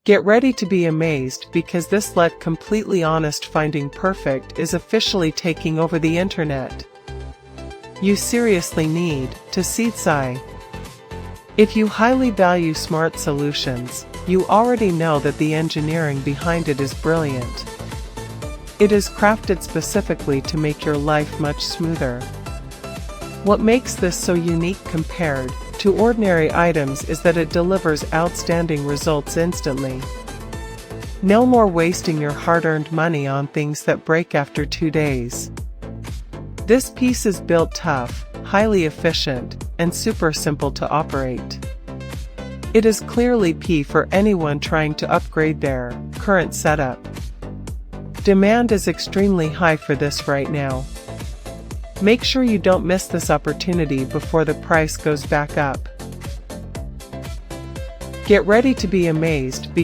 Get ready to be amazed because this let completely honest finding perfect is officially taking over the internet. You seriously need to see. If you highly value smart solutions, you already know that the engineering behind it is brilliant. It is crafted specifically to make your life much smoother. What makes this so unique compared to ordinary items is that it delivers outstanding results instantly. No more wasting your hard-earned money on things that break after 2 days. This piece is built tough, highly efficient, and super simple to operate. It is clearly P for anyone trying to upgrade their current setup. Demand is extremely high for this right now. Make sure you don't miss this opportunity before the price goes back up. Get ready to be amazed because